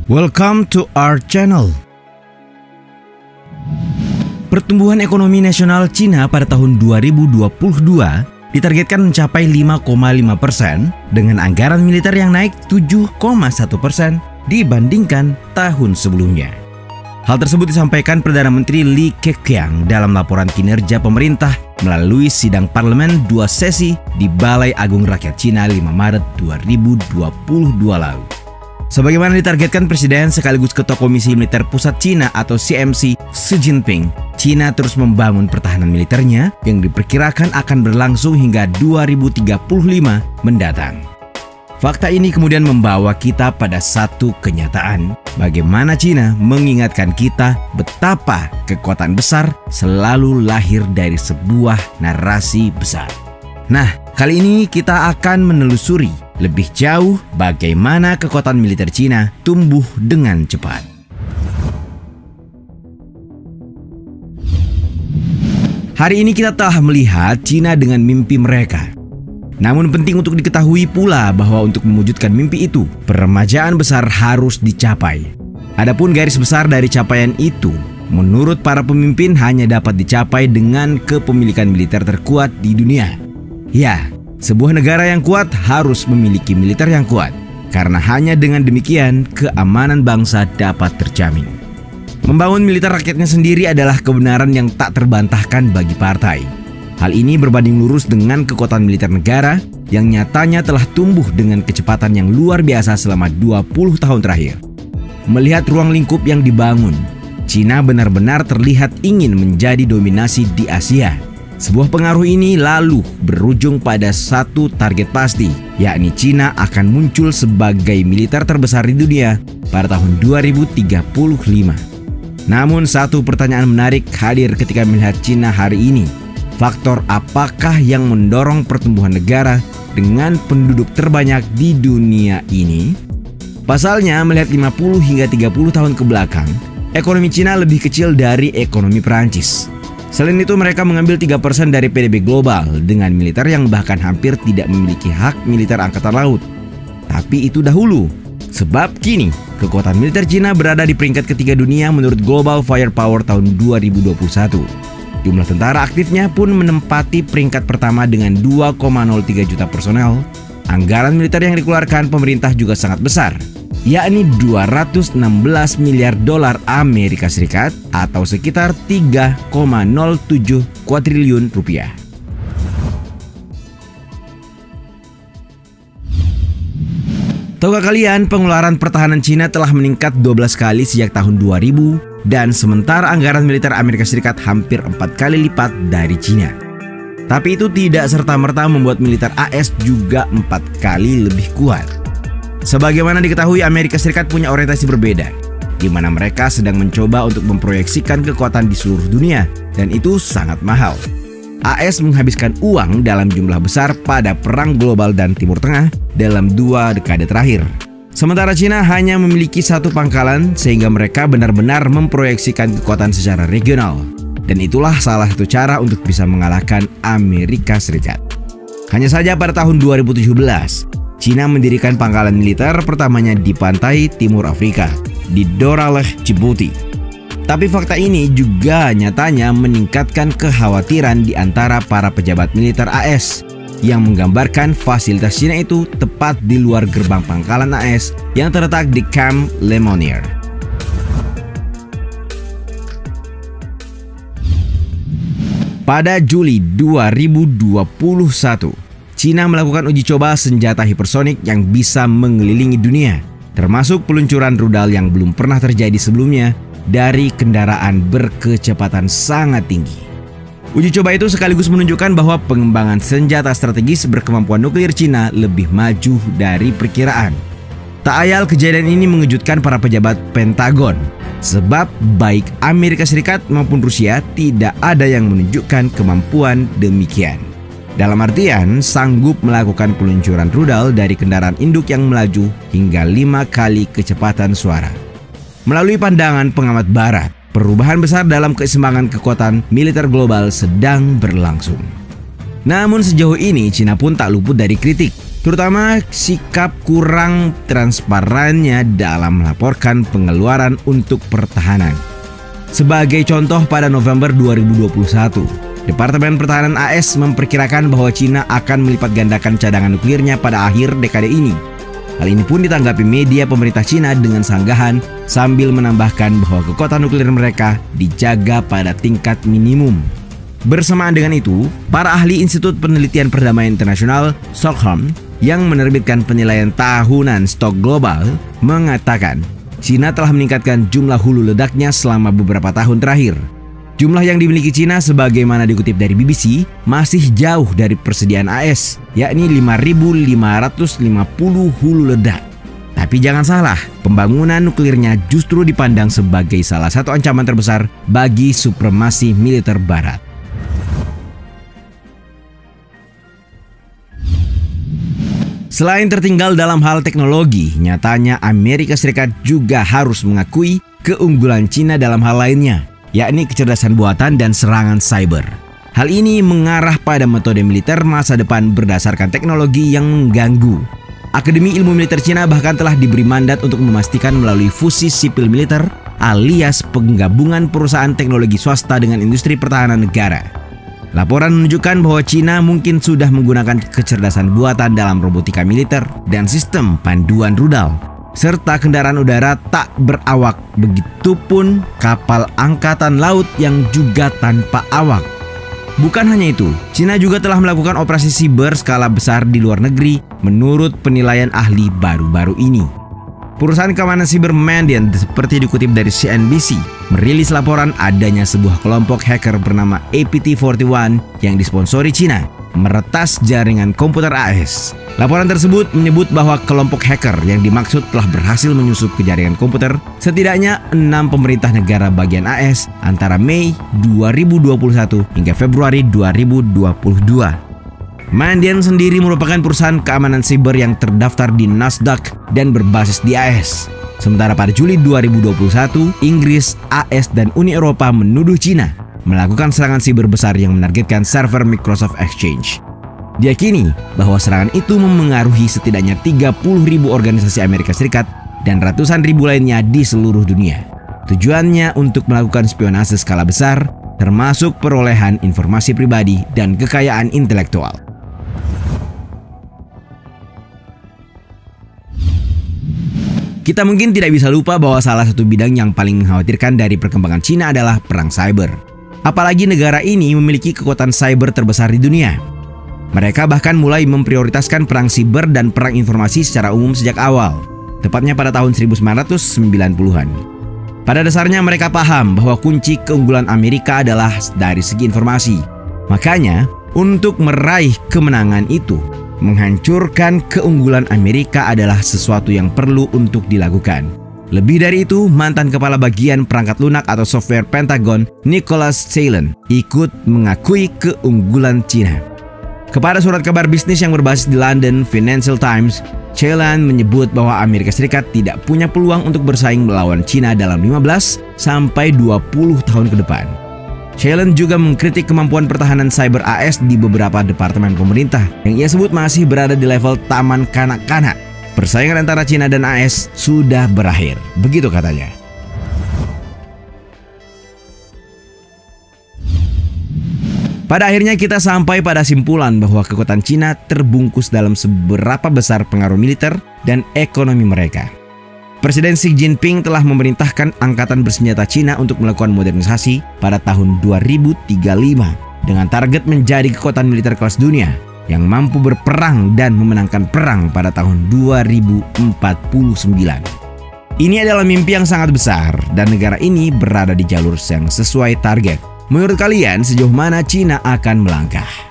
Welcome to our channel. Pertumbuhan ekonomi nasional Cina pada tahun 2022 ditargetkan mencapai 5,5% dengan anggaran militer yang naik 7,1% dibandingkan tahun sebelumnya. Hal tersebut disampaikan Perdana Menteri Li Keqiang dalam laporan kinerja pemerintah melalui sidang parlemen 2 sesi di Balai Agung Rakyat Cina 5 Maret 2022 lalu. Sebagaimana ditargetkan Presiden sekaligus Ketua Komisi Militer Pusat Cina atau CMC Xi Jinping, Cina terus membangun pertahanan militernya yang diperkirakan akan berlangsung hingga 2035 mendatang. Fakta ini kemudian membawa kita pada satu kenyataan, bagaimana Cina mengingatkan kita betapa kekuatan besar selalu lahir dari sebuah narasi besar. Nah, kali ini kita akan menelusuri lebih jauh bagaimana kekuatan militer Cina tumbuh dengan cepat. Hari ini kita telah melihat Cina dengan mimpi mereka. Namun penting untuk diketahui pula bahwa untuk mewujudkan mimpi itu, peremajaan besar harus dicapai. Adapun garis besar dari capaian itu, menurut para pemimpin hanya dapat dicapai dengan kepemilikan militer terkuat di dunia. Ya, sebuah negara yang kuat harus memiliki militer yang kuat, karena hanya dengan demikian keamanan bangsa dapat terjamin. Membangun militer rakyatnya sendiri adalah kebenaran yang tak terbantahkan bagi partai. Hal ini berbanding lurus dengan kekuatan militer negara yang nyatanya telah tumbuh dengan kecepatan yang luar biasa selama 20 tahun terakhir. Melihat ruang lingkup yang dibangun, Cina benar-benar terlihat ingin menjadi dominasi di Asia. Sebuah pengaruh ini lalu berujung pada satu target pasti, yakni Cina akan muncul sebagai militer terbesar di dunia pada tahun 2035. Namun satu pertanyaan menarik hadir ketika melihat Cina hari ini. Faktor apakah yang mendorong pertumbuhan negara dengan penduduk terbanyak di dunia ini? Pasalnya, melihat 50 hingga 30 tahun ke belakang, ekonomi Cina lebih kecil dari ekonomi Perancis. Selain itu, mereka mengambil 3% dari PDB global dengan militer yang bahkan hampir tidak memiliki hak militer angkatan laut. Tapi itu dahulu, sebab kini kekuatan militer Cina berada di peringkat ketiga dunia menurut Global Firepower tahun 2021. Jumlah tentara aktifnya pun menempati peringkat pertama dengan 2,03 juta personel. Anggaran militer yang dikeluarkan pemerintah juga sangat besar, yakni 216 miliar dolar Amerika Serikat atau sekitar 3,07 kuadriliun rupiah. Tahukah kalian pengeluaran pertahanan Cina telah meningkat 12 kali sejak tahun 2000 dan sementara anggaran militer Amerika Serikat hampir 4 kali lipat dari Cina. Tapi itu tidak serta-merta membuat militer AS juga 4 kali lebih kuat. Sebagaimana diketahui, Amerika Serikat punya orientasi berbeda, di mana mereka sedang mencoba untuk memproyeksikan kekuatan di seluruh dunia, dan itu sangat mahal. AS menghabiskan uang dalam jumlah besar pada perang global dan Timur Tengah dalam 2 dekade terakhir. Sementara Cina hanya memiliki satu pangkalan sehingga mereka benar-benar memproyeksikan kekuatan secara regional. Dan itulah salah satu cara untuk bisa mengalahkan Amerika Serikat. Hanya saja pada tahun 2017, Cina mendirikan pangkalan militer pertamanya di pantai Timur Afrika, di Doraleh, Djibouti. Tapi fakta ini juga nyatanya meningkatkan kekhawatiran di antara para pejabat militer AS yang menggambarkan fasilitas Cina itu tepat di luar gerbang pangkalan AS yang terletak di Camp Lemonnier. Pada Juli 2021, Cina melakukan uji coba senjata hipersonik yang bisa mengelilingi dunia, termasuk peluncuran rudal yang belum pernah terjadi sebelumnya dari kendaraan berkecepatan sangat tinggi. Uji coba itu sekaligus menunjukkan bahwa pengembangan senjata strategis berkemampuan nuklir Cina lebih maju dari perkiraan. Tak ayal kejadian ini mengejutkan para pejabat Pentagon, sebab baik Amerika Serikat maupun Rusia tidak ada yang menunjukkan kemampuan demikian. Dalam artian, sanggup melakukan peluncuran rudal dari kendaraan induk yang melaju hingga 5 kali kecepatan suara. Melalui pandangan pengamat barat, perubahan besar dalam keseimbangan kekuatan militer global sedang berlangsung. Namun sejauh ini Cina pun tak luput dari kritik. terutama sikap kurang transparannya dalam melaporkan pengeluaran untuk pertahanan. Sebagai contoh, pada November 2021, Departemen Pertahanan AS memperkirakan bahwa Cina akan melipat gandakan cadangan nuklirnya pada akhir dekade ini. Hal ini pun ditanggapi media pemerintah Cina dengan sanggahan sambil menambahkan bahwa kekuatan nuklir mereka dijaga pada tingkat minimum. Bersamaan dengan itu, para ahli Institut Penelitian Perdamaian Internasional Stockholm yang menerbitkan penilaian tahunan stok global mengatakan Cina telah meningkatkan jumlah hulu ledaknya selama beberapa tahun terakhir. Jumlah yang dimiliki Cina sebagaimana dikutip dari BBC masih jauh dari persediaan AS, yakni 5.550 hulu ledak. Tapi jangan salah, pembangunan nuklirnya justru dipandang sebagai salah satu ancaman terbesar bagi supremasi militer Barat. Selain tertinggal dalam hal teknologi, nyatanya Amerika Serikat juga harus mengakui keunggulan Cina dalam hal lainnya, yakni kecerdasan buatan dan serangan cyber. Hal ini mengarah pada metode militer masa depan berdasarkan teknologi yang mengganggu. Akademi Ilmu Militer Cina bahkan telah diberi mandat untuk memastikan melalui fusi sipil militer alias penggabungan perusahaan teknologi swasta dengan industri pertahanan negara. Laporan menunjukkan bahwa Cina mungkin sudah menggunakan kecerdasan buatan dalam robotika militer dan sistem panduan rudal, serta kendaraan udara tak berawak, begitupun kapal angkatan laut yang juga tanpa awak. Bukan hanya itu, Cina juga telah melakukan operasi siber skala besar di luar negeri menurut penilaian ahli baru-baru ini. Perusahaan keamanan siber Mandiant, seperti dikutip dari CNBC, merilis laporan adanya sebuah kelompok hacker bernama APT41 yang disponsori Cina meretas jaringan komputer AS. Laporan tersebut menyebut bahwa kelompok hacker yang dimaksud telah berhasil menyusup ke jaringan komputer setidaknya 6 pemerintah negara bagian AS antara Mei 2021 hingga Februari 2022. Mandiant sendiri merupakan perusahaan keamanan siber yang terdaftar di Nasdaq dan berbasis di AS. Sementara pada Juli 2021, Inggris, AS, dan Uni Eropa menuduh Cina melakukan serangan siber besar yang menargetkan server Microsoft Exchange. Diyakini bahwa serangan itu memengaruhi setidaknya 30.000 organisasi Amerika Serikat dan ratusan ribu lainnya di seluruh dunia. Tujuannya untuk melakukan spionase skala besar, termasuk perolehan informasi pribadi dan kekayaan intelektual. Kita mungkin tidak bisa lupa bahwa salah satu bidang yang paling mengkhawatirkan dari perkembangan Cina adalah perang cyber. Apalagi negara ini memiliki kekuatan cyber terbesar di dunia. Mereka bahkan mulai memprioritaskan perang siber dan perang informasi secara umum sejak awal, tepatnya pada tahun 1990-an. Pada dasarnya mereka paham bahwa kunci keunggulan Amerika adalah dari segi informasi. Makanya, untuk meraih kemenangan itu, menghancurkan keunggulan Amerika adalah sesuatu yang perlu untuk dilakukan. Lebih dari itu, mantan kepala bagian perangkat lunak atau software Pentagon, Nicholas Ceylan, ikut mengakui keunggulan Cina. Kepada surat kabar bisnis yang berbasis di London Financial Times, Ceylan menyebut bahwa Amerika Serikat tidak punya peluang untuk bersaing melawan Cina dalam 15 sampai 20 tahun ke depan. Ceylan juga mengkritik kemampuan pertahanan cyber AS di beberapa departemen pemerintah yang ia sebut masih berada di level taman kanak-kanak. Persaingan antara Cina dan AS sudah berakhir, begitu katanya. Pada akhirnya kita sampai pada simpulan bahwa kekuatan Cina terbungkus dalam seberapa besar pengaruh militer dan ekonomi mereka. Presiden Xi Jinping telah memerintahkan angkatan bersenjata Cina untuk melakukan modernisasi pada tahun 2035 dengan target menjadi kekuatan militer kelas dunia yang mampu berperang dan memenangkan perang pada tahun 2049. Ini adalah mimpi yang sangat besar dan negara ini berada di jalur yang sesuai target. Menurut kalian, sejauh mana Cina akan melangkah?